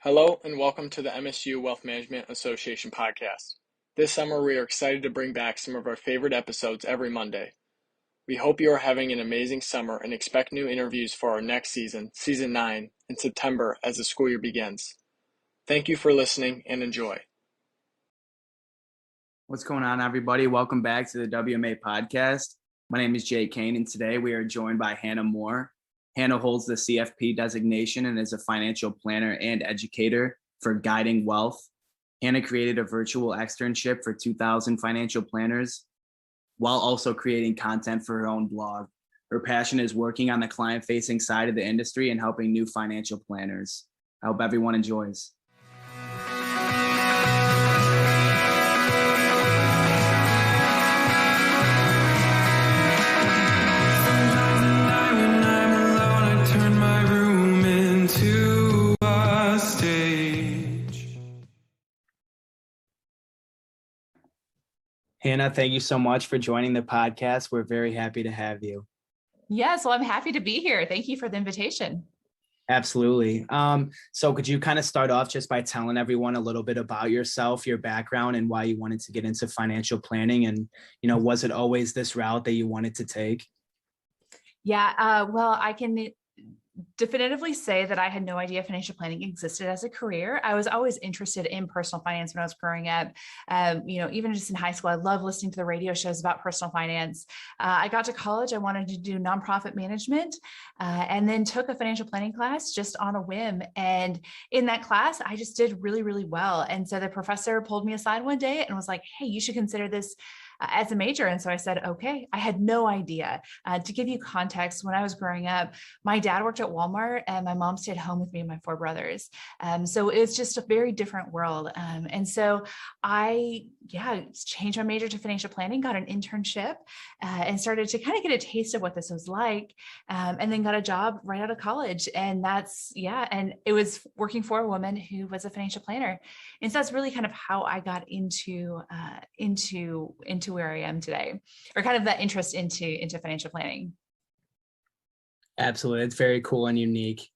Hello and welcome to the MSU Wealth Management Association podcast. This summer, we are excited to bring back some of our favorite episodes every Monday. We hope you are having an amazing summer and expect new interviews for our next season, Season 9, in September as the school year begins. Thank you for listening and enjoy. What's going on, everybody? Welcome back to the WMA podcast. My name is Jay Kane, and today we are joined by Hannah Moore. Hannah holds the CFP designation and is a financial planner and educator for Guiding Wealth. Hannah created a virtual externship for 2,000 financial planners while also creating content for her own blog. Her passion is working on the client-facing side of the industry and helping new financial planners. I hope everyone enjoys. Hannah, thank you so much for joining the podcast. We're very happy to have you. Yes, well, I'm happy to be here. Thank you for the invitation. Absolutely. So could you kind of start off just by telling everyone a little bit about yourself, your background, and why you wanted to get into financial planning? And, was it always this route that you wanted to take? Yeah, well, I can definitively say that I had no idea financial planning existed as a career. I was always interested in personal finance when I was growing up. Even just in high school, I loved listening to the radio shows about personal finance. I got to college, I wanted to do nonprofit management, and then took a financial planning class just on a whim. And in that class, I just did really, really well. And so the professor pulled me aside one day and was like, "Hey, you should consider this as a major." And so I said, okay. I had no idea. To give you context, when I was growing up, my dad worked at Walmart and my mom stayed home with me and my four brothers. So it's just a very different world. And so I changed my major to financial planning, got an internship, and started to kind of get a taste of what this was like, and then got a job right out of college. And and it was working for a woman who was a financial planner. And so that's really kind of how I got into where I am today, or kind of that interest into financial planning. Absolutely. It's very cool and unique.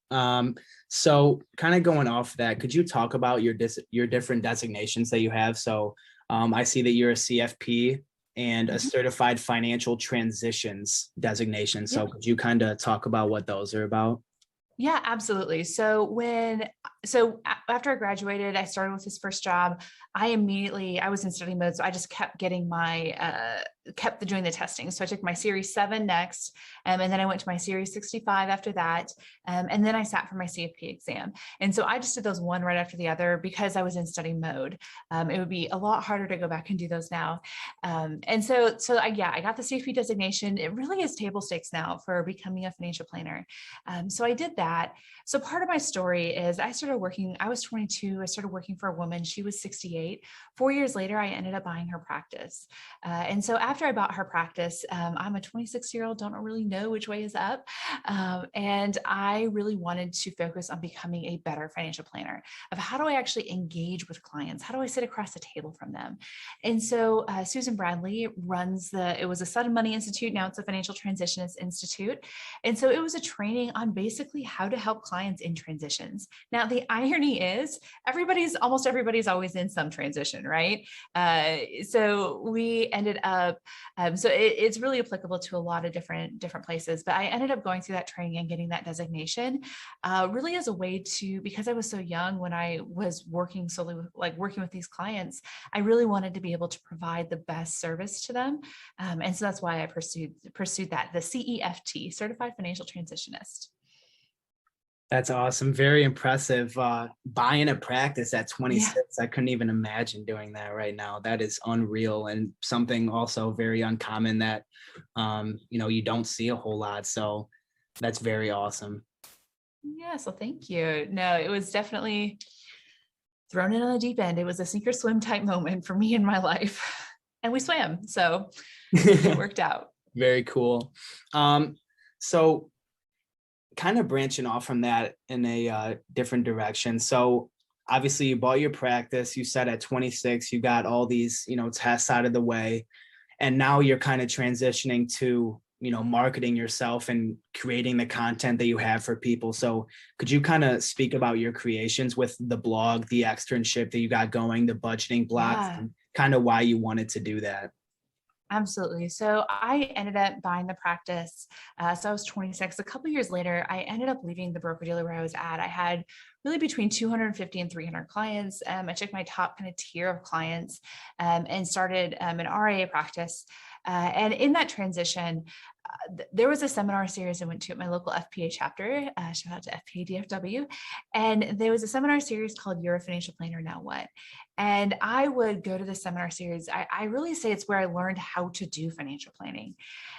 So kind of going off that, could you talk about your different designations that you have? So I see that you're a CFP and a certified financial transitions designation. So could you kind of talk about what those are about? Yeah, absolutely. So after I graduated, I started with this first job. I was in study mode. So I just kept getting kept doing the testing. So I took my Series 7 next, and then I went to my Series 65 after that. And then I sat for my CFP exam. And so I just did those one right after the other because I was in study mode. It would be a lot harder to go back and do those now. And so I got the CFP designation. It really is table stakes now for becoming a financial planner. So I did that. So part of my story is I was 22. I started working for a woman. She was 68. 4 years later, I ended up buying her practice. And so after I bought her practice, I'm a 26-year-old, don't really know which way is up. And I really wanted to focus on becoming a better financial planner of how do I actually engage with clients? How do I sit across the table from them? And so Susan Bradley it was a Sudden Money Institute. Now it's a Financial Transitionist Institute. And so it was a training on basically how to help clients in transitions. Now, the irony is almost everybody's always in some transition, right? So we ended up, it's really applicable to a lot of different places, but I ended up going through that training and getting that designation really as a way to, because I was so young when I was working solely working with these clients, I really wanted to be able to provide the best service to them. And so that's why I pursued that, the CEFT, Certified Financial Transitionist. That's awesome. Very impressive. Buying a practice at 26. Yeah. I couldn't even imagine doing that right now. That is unreal, and something also very uncommon that, you don't see a whole lot. So that's very awesome. Yeah. So thank you. No, it was definitely thrown in on the deep end. It was a sink or swim type moment for me in my life, and we swam. So it worked out. Very cool. So kind of branching off from that in a different direction. So obviously you bought your practice, you said at 26, you got all these, tests out of the way, and now you're kind of transitioning to, marketing yourself and creating the content that you have for people. So could you kind of speak about your creations with the blog, the externship that you got going, the budgeting blocks, Yeah. and kind of why you wanted to do that? Absolutely. So I ended up buying the practice. So I was 26. A couple of years later, I ended up leaving the broker dealer where I was at. I had really between 250 and 300 clients. I took my top kind of tier of clients and started an RIA practice. And in that transition, there was a seminar series I went to at my local FPA chapter, shout out to FPA DFW. And there was a seminar series called You're a Financial Planner, Now What? And I would go to the seminar series. I really say it's where I learned how to do financial planning.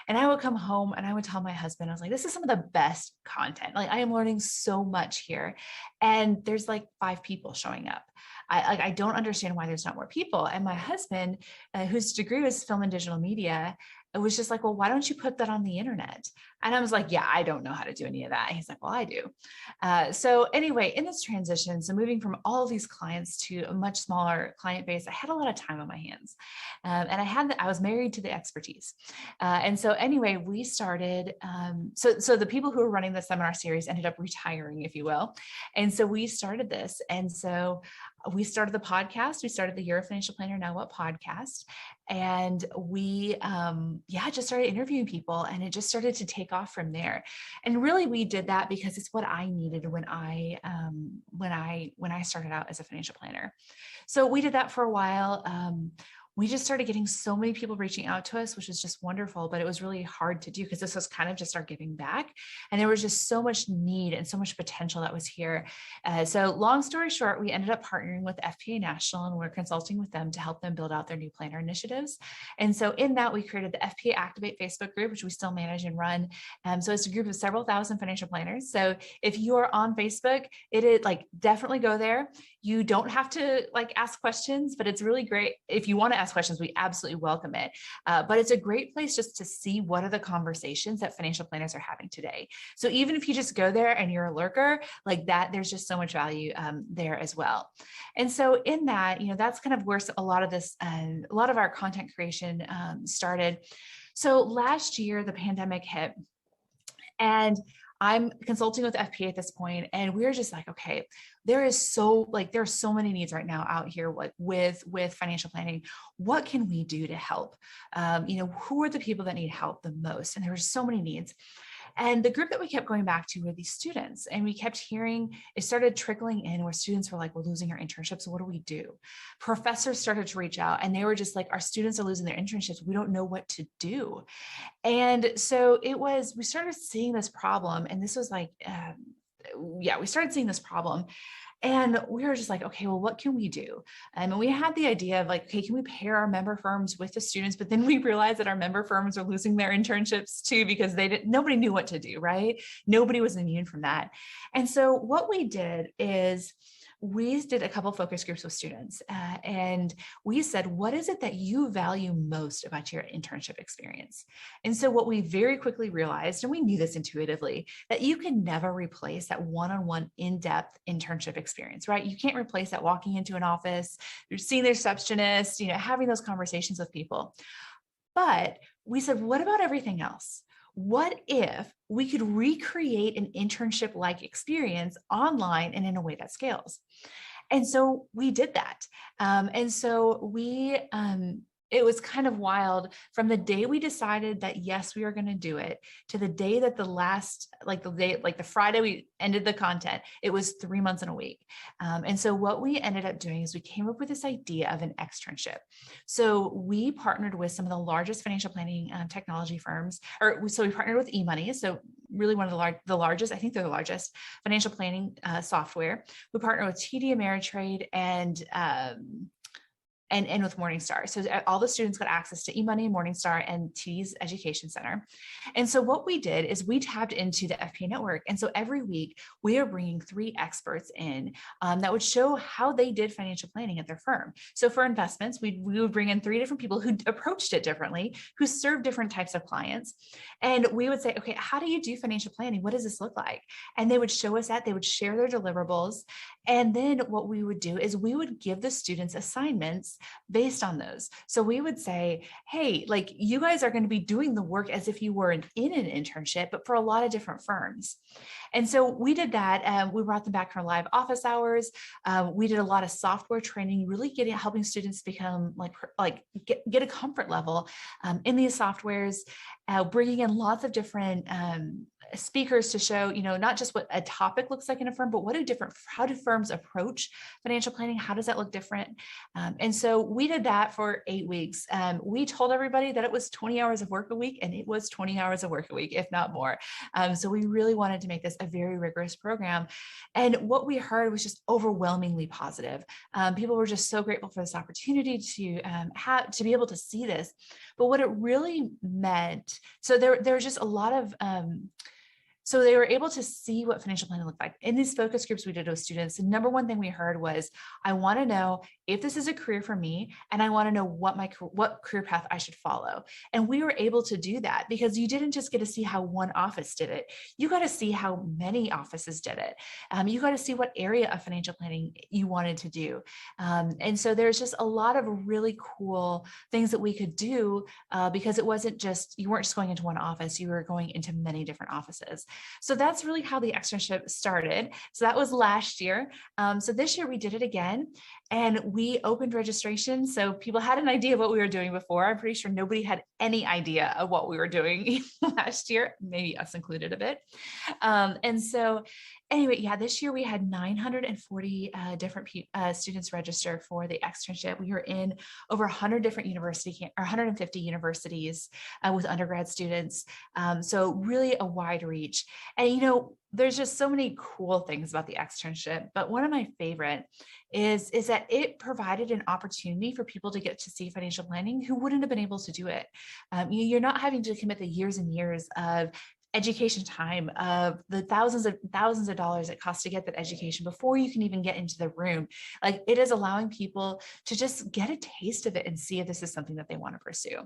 And I would come home and I would tell my husband, I was like, this is some of the best content. Like I am learning so much here. And there's like 5 people showing up. I don't understand why there's not more people. And my husband, whose degree was film and digital media, it was just like, well, why don't you put that on the internet? And I was like, yeah, I don't know how to do any of that. And he's like, well, I do. So anyway, in this transition, so moving from all of these clients to a much smaller client base, I had a lot of time on my hands. And I was married to the expertise. And so anyway, we started, so the people who were running the seminar series ended up retiring, if you will. And so we started this. And so we started the podcast. We started the You're a Financial Planner, Now What podcast. And we, just started interviewing people, and it just started to take off from there. And really, we did that because it's what I needed when I started out as a financial planner. So we did that for a while. We just started getting so many people reaching out to us, which was just wonderful, but it was really hard to do because this was kind of just our giving back. And there was just so much need and so much potential that was here. So long story short, we ended up partnering with FPA National, and we're consulting with them to help them build out their new planner initiatives. And so in that, we created the FPA Activate Facebook group, which we still manage and run. So it's a group of several thousand financial planners. So if you are on Facebook, it is like, definitely go there. You don't have to like ask questions, but it's really great. If you want to ask questions, we absolutely welcome it. But it's a great place just to see what are the conversations that financial planners are having today. So even if you just go there and you're a lurker like that, there's just so much value there as well. And so in that, that's kind of where a lot of this, a lot of our content creation started. So last year, the pandemic hit, and I'm consulting with FPA at this point, and we're just like, okay, there are so many needs right now out here with financial planning. What can we do to help? Who are the people that need help the most? And there were so many needs. And the group that we kept going back to were these students. And we kept hearing, it started trickling in where students were like, we're losing our internships. So what do we do? Professors started to reach out, and they were just like, our students are losing their internships. We don't know what to do. And so we started seeing this problem. And this was like, we started seeing this problem. And we were just like, okay, well, what can we do? And we had the idea of like, okay, can we pair our member firms with the students? But then we realized that our member firms are losing their internships too, because nobody knew what to do, right? Nobody was immune from that. And so what we did is we did a couple of focus groups with students, and we said, what is it that you value most about your internship experience? And so what we very quickly realized, and we knew this intuitively, that you can never replace that one-on-one in-depth internship experience, right? You can't replace that walking into an office, you're seeing the receptionist, having those conversations with people. But we said, what about everything else? What if we could recreate an internship-like experience online and in a way that scales? And so we did that. And so it was kind of wild from the day we decided that, yes, we are going to do it, to the day that the Friday we ended the content, it was 3 months and a week. And so what we ended up doing is we came up with this idea of an externship. So we partnered with some of the largest financial planning technology firms, so we partnered with eMoney. So really one of the largest, I think they're the largest financial planning software. We partnered with TD Ameritrade and with Morningstar. So all the students got access to eMoney, Morningstar, and TD's Education Center. And so what we did is we tapped into the FPA network. And so every week we are bringing 3 experts in that would show how they did financial planning at their firm. So for investments, we would bring in 3 different people who approached it differently, who served different types of clients. And we would say, okay, how do you do financial planning? What does this look like? And they would show us that. They would share their deliverables. And then what we would do is we would give the students assignments piece based on those. So we would say, hey, like you guys are going to be doing the work as if you were in an internship, but for a lot of different firms. And so we did that. We brought them back for live office hours. We did a lot of software training, really helping students become get a comfort level in these softwares, bringing in lots of different speakers to show, not just what a topic looks like in a firm, but how do firms approach financial planning? How does that look different? And so we did that for 8 weeks. We told everybody that it was 20 hours of work a week, and it was 20 hours of work a week, if not more. So we really wanted to make this a very rigorous program. And what we heard was just overwhelmingly positive. People were just so grateful for this opportunity to be able to see this. But what it really meant, so there was just a lot of so they were able to see what financial planning looked like. In these focus groups we did with students, the number one thing we heard was, I want to know if this is a career for me, and I want to know what career path I should follow. And we were able to do that because you didn't just get to see how one office did it. You got to see how many offices did it. You got to see what area of financial planning you wanted to do. And so there's just a lot of really cool things that we could do because you weren't just going into one office, you were going into many different offices. So that's really how the externship started. So that was last year. So this year we did it again, and we opened registration. So people had an idea of what we were doing before. I'm pretty sure nobody had any idea of what we were doing last year, maybe us included a bit. And so anyway, yeah, this year we had 940 different students register for the externship. We were in over 150 universities with undergrad students. So really a wide reach. And, there's just so many cool things about the externship, but one of my favorite is that it provided an opportunity for people to get to see financial planning who wouldn't have been able to do it. You're not having to commit the years and years of education time, of the thousands of dollars it costs to get that education before you can even get into the room. Like, it is allowing people to just get a taste of it and see if this is something that they want to pursue.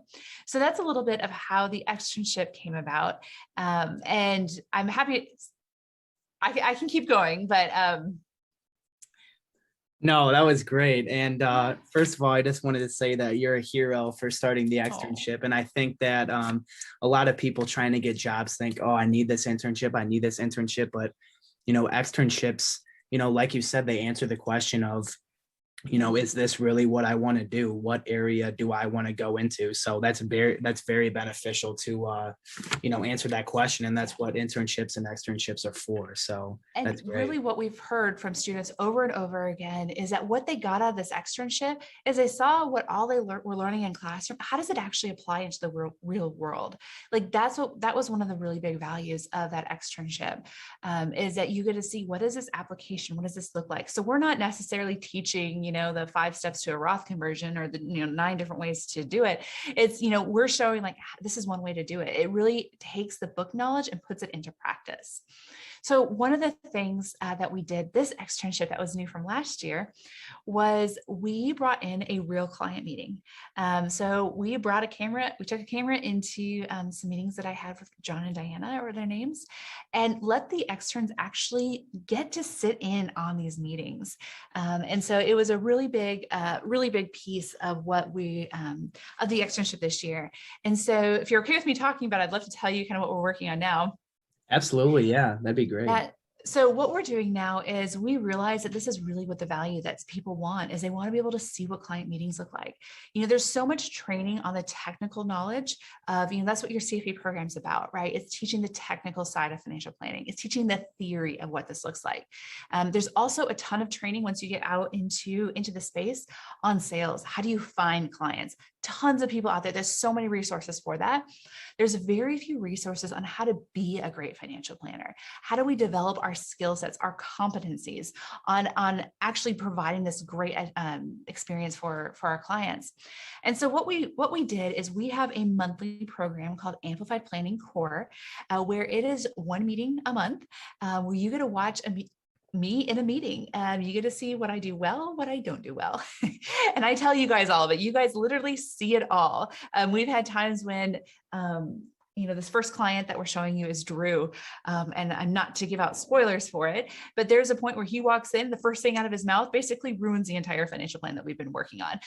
So that's a little bit of how the externship came about. And I'm happy, I can keep going, but No, that was great. And first of all, I just wanted to say that you're a hero for starting the externship. And I think that a lot of people trying to get jobs think, oh, I need this internship. But, externships, like you said, they answer the question of, is this really what I want to do? What area do I want to go into? So that's very beneficial to, answer that question. And that's what internships and externships are for. So that's great. Really what we've heard from students over and over again is that what they got out of this externship is they saw what all they were learning in classroom. How does it actually apply into the real world? Like, that was one of the really big values of that externship, is that you get to see, what is this application? What does this look like? So we're not necessarily teaching, the 5 steps to a Roth conversion or the 9 different ways to do it. It's, we're showing, like, this is one way to do it. It really takes the book knowledge and puts it into practice. So one of the things that we did this externship that was new from last year was we brought in a real client meeting. So we took a camera into some meetings that I had with John and Diana, or their names, and let the externs actually get to sit in on these meetings. And so it was a really big piece of what of the externship this year. And so if you're okay with me talking about it, I'd love to tell you kind of what we're working on now. Absolutely. Yeah, that'd be great. So what we're doing now is we realize that this is really what the value that people want is. They want to be able to see what client meetings look like. There's so much training on the technical knowledge of, that's what your CFP program is about, right? It's teaching the technical side of financial planning. It's teaching the theory of what this looks like. There's also a ton of training once you get out into the space on sales. How do you find clients? Tons of people out there. There's so many resources for that. There's very few resources on how to be a great financial planner. How do we develop our skill sets, our competencies on actually providing this great experience for our clients? And so what we did is we have a monthly program called Amplified Planning Core, where it is 1 meeting a month, where you get to watch me in a meeting, and you get to see what I do well, what I don't do well. And I tell you guys all of it. You guys literally see it all. We've had times when this first client that we're showing you is Drew. And I'm not to give out spoilers for it, but there's a point where he walks in, the first thing out of his mouth basically ruins the entire financial plan that we've been working on.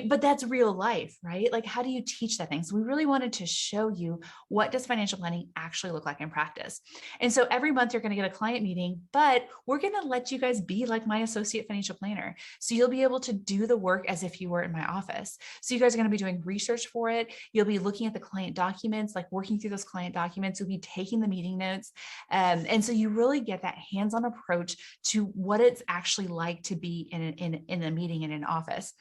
But that's real life, right? Like, how do you teach that thing? So we really wanted to show you, what does financial planning actually look like in practice? And so every month you're going to get a client meeting, but we're going to let you guys be like my associate financial planner. So you'll be able to do the work as if you were in my office. So you guys are going to be doing research for it. You'll be looking at the client documents, like working through those client documents. You'll be taking the meeting notes. And so you really get that hands-on approach to what it's actually like to be in a meeting in an office.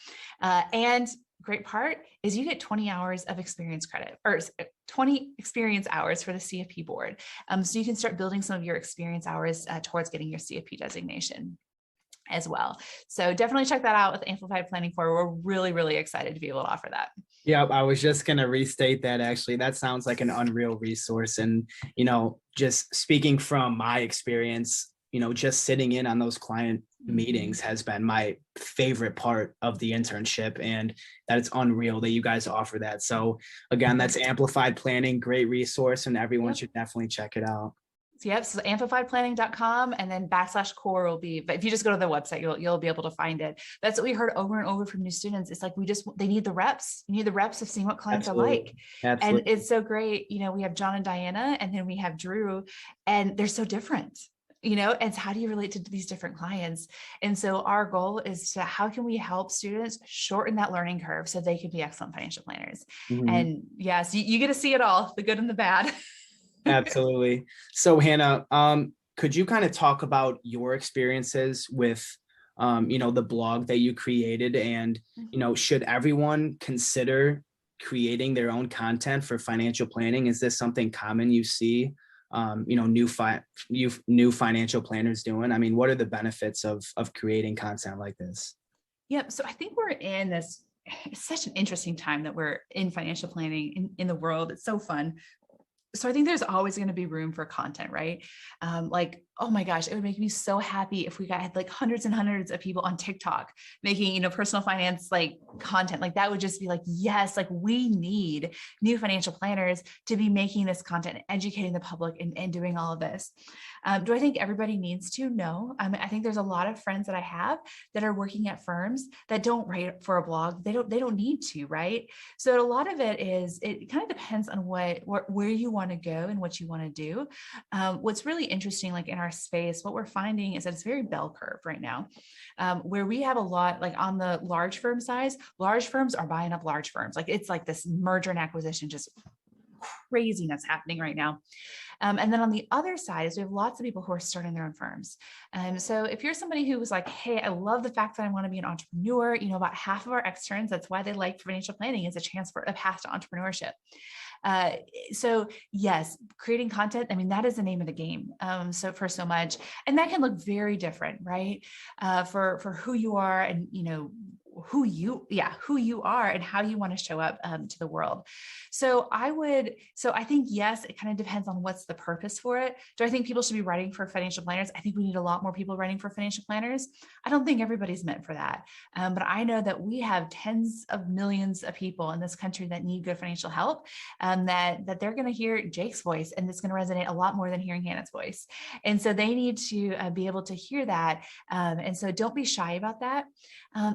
And great part is you get 20 hours of experience credit, or 20 experience hours for the CFP board. So you can start building some of your experience hours towards getting your CFP designation as well. So definitely check that out with Amplified Planning 4. We're really, really excited to be able to offer that. Yeah, I was just going to restate that. Actually, that sounds like an unreal resource. And, just speaking from my experience, just sitting in on those client meetings has been my favorite part of the internship, and that it's unreal that you guys offer that. So again, that's Amplified Planning, great resource, and everyone should definitely check it out. Yep. So amplifiedplanning.com, and then /core will be, but if you just go to the website, you'll be able to find it. That's what we heard over and over from new students. It's like, they need the reps. You need the reps of seeing what clients are like. Absolutely. And it's so great. We have John and Diana, and then we have Drew, and they're so different. And how do you relate to these different clients? And so our goal is to, how can we help students shorten that learning curve so they can be excellent financial planners? Mm-hmm. And yes, you get to see it all, the good and the bad. Absolutely. So Hannah, could you kind of talk about your experiences with, the blog that you created, and, should everyone consider creating their own content for financial planning? Is this something common you see, new financial planners doing? I mean, what are the benefits of creating content like this? Yep. So I think we're in this, it's such an interesting time that we're in financial planning in the world. It's so fun. So I think there's always going to be room for content, right? Oh my gosh, it would make me so happy if we had like hundreds and hundreds of people on TikTok making, personal finance, like content. Like, that would just be like, yes, like we need new financial planners to be making this content, educating the public, and doing all of this. Do I think everybody needs to? No. I think there's a lot of friends that I have that are working at firms that don't write for a blog. They don't need to, right? So a lot of it kind of depends on where you want to go and what you want to do. What's really interesting, like in our space, what we're finding is that it's very bell curve right now, where we have a lot, like on the large firm size, large firms are buying up large firms. Like, it's like this merger and acquisition, just craziness happening right now. And then on the other side is we have lots of people who are starting their own firms. So if you're somebody who was like, hey, I love the fact that I want to be an entrepreneur, about half of our externs, that's why they like financial planning, is a chance for a path to entrepreneurship. So yes, creating content, that is the name of the game. So for so much, and that can look very different, right? For who you are, and, who you are and how you want to show up to the world. So I think, yes, it kind of depends on what's the purpose for it. Do I think people should be writing for financial planners? I think we need a lot more people writing for financial planners. I don't think everybody's meant for that. But I know that we have tens of millions of people in this country that need good financial help, that they're going to hear Jake's voice, and it's going to resonate a lot more than hearing Hannah's voice. And so they need to be able to hear that. And so don't be shy about that.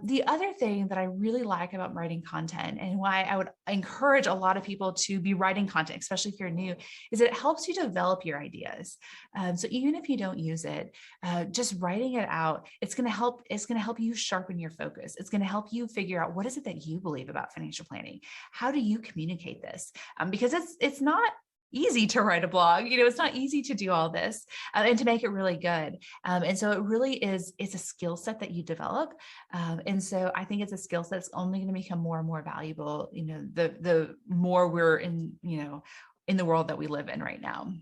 The other thing that I really like about writing content, and why I would encourage a lot of people to be writing content, especially if you're new, is that it helps you develop your ideas. So even if you don't use it, just writing it out, it's going to help you sharpen your focus. It's going to help you figure out, what is it that you believe about financial planning? How do you communicate this? Because it's not easy to write a blog. It's not easy to do all this and to make it really good. And so it really is, it's a skill set that you develop. And so I think it's a skill set that's only going to become more and more valuable, the more we're in the world that we live in right now.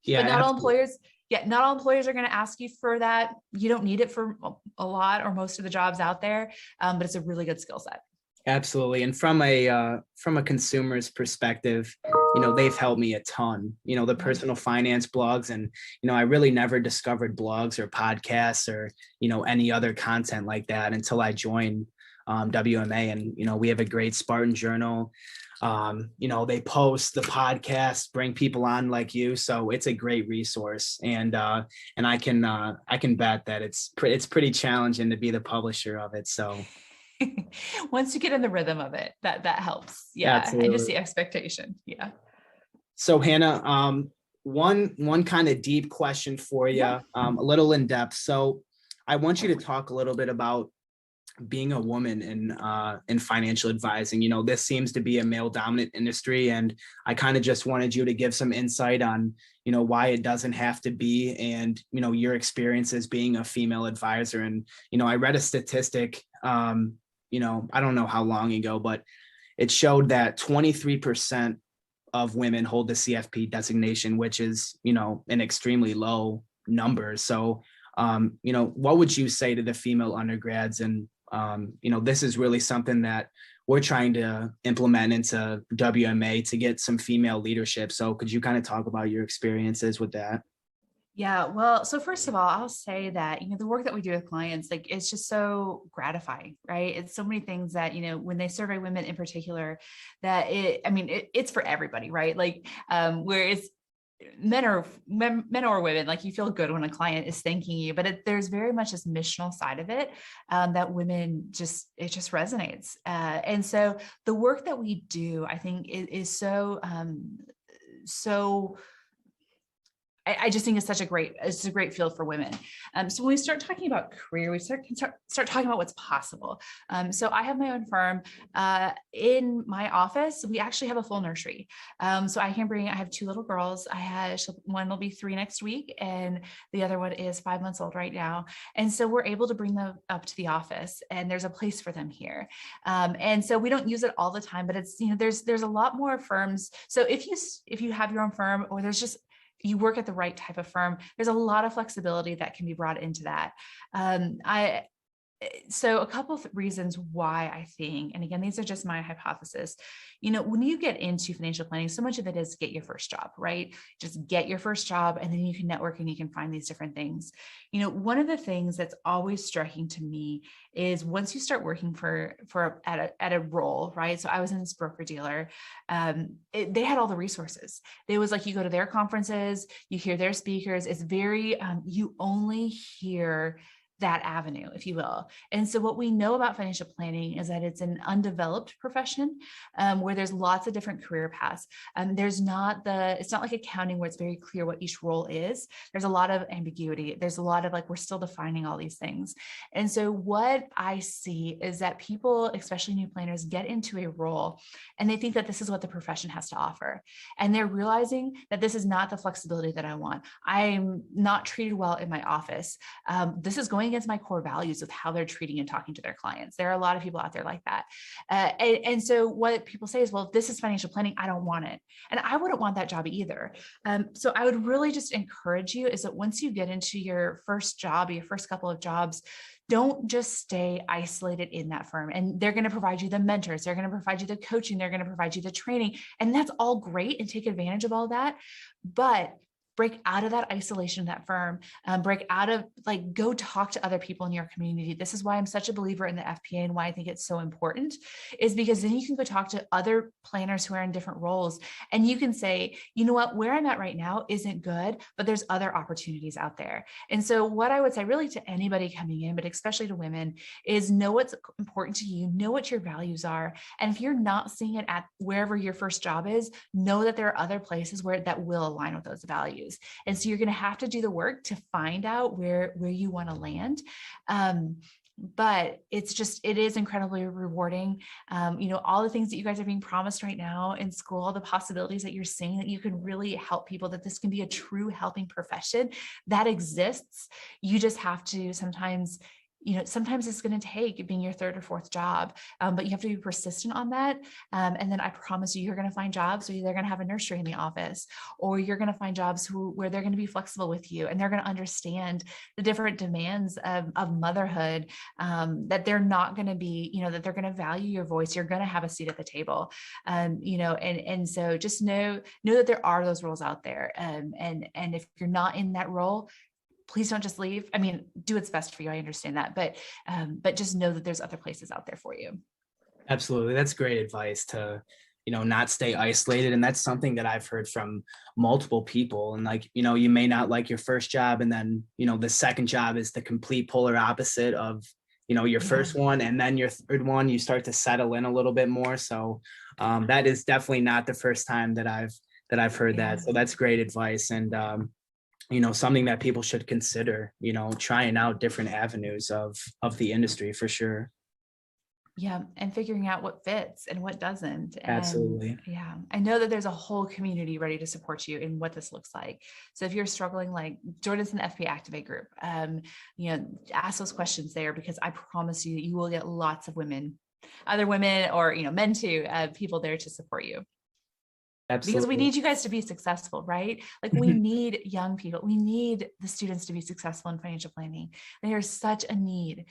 Yeah. But not all employers are going to ask you for that. You don't need it for a lot or most of the jobs out there, but it's a really good skill set. Absolutely. And from a consumer's perspective, they've helped me a ton, the personal finance blogs. And, I really never discovered blogs or podcasts or, any other content like that until I joined WMA. And, we have a great Spartan journal. They post the podcast, bring people on like you. So it's a great resource. And I can bet that it's pretty challenging to be the publisher of it. So once you get in the rhythm of it, that helps. Yeah. absolutely. And just the expectation. Yeah. So Hannah, one kind of deep question for you, Yeah. a little in depth. So I want you to talk a little bit about being a woman in financial advising. This seems to be a male dominant industry, and I kind of just wanted you to give some insight on, why it doesn't have to be, and, your experiences being a female advisor. And, I read a statistic, I don't know how long ago, but it showed that 23% of women hold the CFP designation, which is, an extremely low number. So, what would you say to the female undergrads? And, this is really something that we're trying to implement into WMA to get some female leadership. So could you kind of talk about your experiences with that? Yeah, well, so first of all, I'll say that, the work that we do with clients, like, it's just so gratifying, right? It's so many things that, when they survey women in particular, that it's for everybody, right? Like, where it's men or women, like, you feel good when a client is thanking you, but there's very much this missional side of it, that women it just resonates. And so the work that we do, I think is so, I just think it's a great field for women. So when we start talking about career, we start talking about what's possible. So I have my own firm. In my office, we actually have a full nursery. So I have 2 little girls. One will be 3 next week, and the other one is 5 months old right now. And so we're able to bring them up to the office, and there's a place for them here. And so we don't use it all the time, but it's, there's a lot more firms. So if you have your own firm, or you work at the right type of firm, there's a lot of flexibility that can be brought into that. So a couple of reasons why I think, and again, these are just my hypothesis, when you get into financial planning, so much of it is get your first job, right? Just get your first job, and then you can network and you can find these different things. One of the things that's always striking to me is once you start working at a role, right? So I was in this broker dealer. They had all the resources. It was like, you go to their conferences, you hear their speakers. It's very, you only hear that avenue, if you will. And so what we know about financial planning is that it's an undeveloped profession, where there's lots of different career paths. It's not like accounting where it's very clear what each role is. There's a lot of ambiguity. There's a lot of, like, we're still defining all these things. And so what I see is that people, especially new planners, get into a role and they think that this is what the profession has to offer. And they're realizing that this is not the flexibility that I want. I'm not treated well in my office. This is going against my core values of how they're treating and talking to their clients. There are a lot of people out there like that. And so what people say is, well, if this is financial planning, I don't want it. And I wouldn't want that job either. So I would really just encourage you is that once you get into your first job, your first couple of jobs, don't just stay isolated in that firm. And they're going to provide you the mentors. They're going to provide you the coaching. They're going to provide you the training. And that's all great, and take advantage of all that. But break out of that isolation of that firm, break out of, go talk to other people in your community. This is why I'm such a believer in the FPA, and why I think it's so important, is because then you can go talk to other planners who are in different roles, and you can say, you know what, where I'm at right now isn't good, but there's other opportunities out there. And so what I would say really to anybody coming in, but especially to women, is know what's important to you, know what your values are. And if you're not seeing it at wherever your first job is, know that there are other places where that will align with those values. And so you're going to have to do the work to find out where you want to land. But it is incredibly rewarding. All the things that you guys are being promised right now in school, the possibilities that you're seeing, that you can really help people, that this can be a true helping profession that exists. You just have to sometimes it's going to take being your 3rd or 4th job, but you have to be persistent on that. And then I promise you're going to find jobs where they're going to have a nursery in the office, or you're going to find jobs where they're going to be flexible with you, and they're going to understand the different demands of motherhood, that they're not going to be, that they're going to value your voice. You're going to have a seat at the table, and so just know that there are those roles out there. And if you're not in that role, please don't just leave. I mean, do what's best for you. I understand that, but just know that there's other places out there for you. Absolutely. That's great advice to not stay isolated. And that's something that I've heard from multiple people. And like, you may not like your first job, and then, the second job is the complete polar opposite of, your first one. And then your third one, you start to settle in a little bit more. So that is definitely not the first time that I've heard that. So that's great advice. And, something that people should consider, trying out different avenues of the industry for sure. Yeah. And figuring out what fits and what doesn't. And Absolutely. yeah, I know that there's a whole community ready to support you in what this looks like. So if you're struggling, like, join us in the FP Activate group, ask those questions there, because I promise you that you will get lots of women, other women or, men too, people there to support you. Absolutely. Because we need you guys to be successful, right? Like, we need young people. We need the students to be successful in financial planning. There's such a need.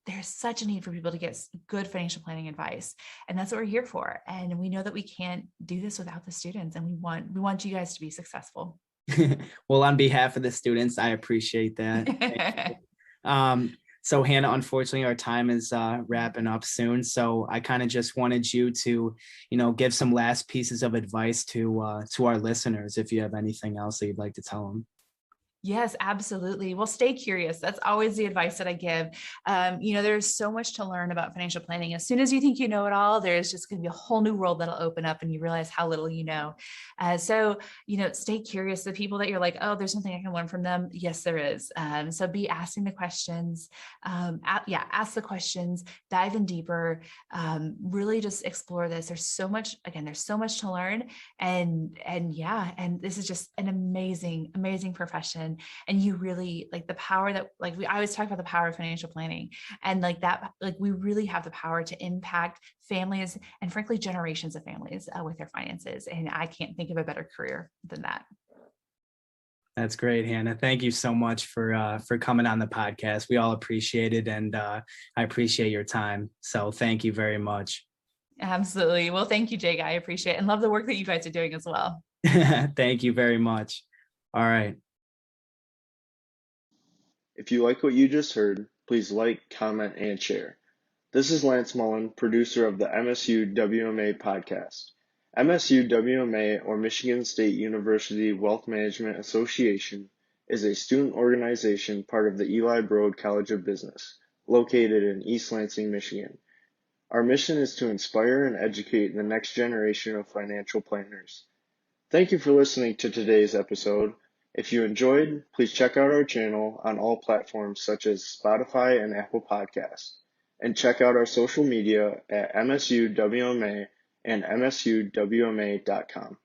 There's such a need for people to get good financial planning advice. And that's what we're here for. And we know that we can't do this without the students. And we want you guys to be successful. Well, on behalf of the students, I appreciate that. So Hannah, unfortunately, our time is wrapping up soon. So I kind of just wanted you to, give some last pieces of advice to our listeners, if you have anything else that you'd like to tell them. Yes, absolutely. Well, stay curious. That's always the advice that I give. There's so much to learn about financial planning. As soon as you think you know it all, there's just going to be a whole new world that'll open up and you realize how little you know. So stay curious. The people that you're like, oh, there's something I can learn from them. Yes, there is. So be asking the questions. Ask the questions, dive in deeper, really just explore this. There's so much to learn. And this is just an amazing, amazing profession. And you really, like, the power that, like, I always talk about the power of financial planning, and like that, like, we really have the power to impact families and frankly generations of families with their finances. And I can't think of a better career than that. That's great, Hannah. Thank you so much for coming on the podcast. We all appreciate it, and I appreciate your time. So thank you very much. Absolutely. Well, thank you, Jake. I appreciate it and love the work that you guys are doing as well. Thank you very much. All right. If you like what you just heard, please like, comment, and share. This is Lance Mullen, producer of the MSU WMA podcast. MSU WMA, or Michigan State University Wealth Management Association, is a student organization part of the Eli Broad College of Business, located in East Lansing, Michigan. Our mission is to inspire and educate the next generation of financial planners. Thank you for listening to today's episode. If you enjoyed, please check out our channel on all platforms such as Spotify and Apple Podcasts, and check out our social media at MSUWMA and MSUWMA.com.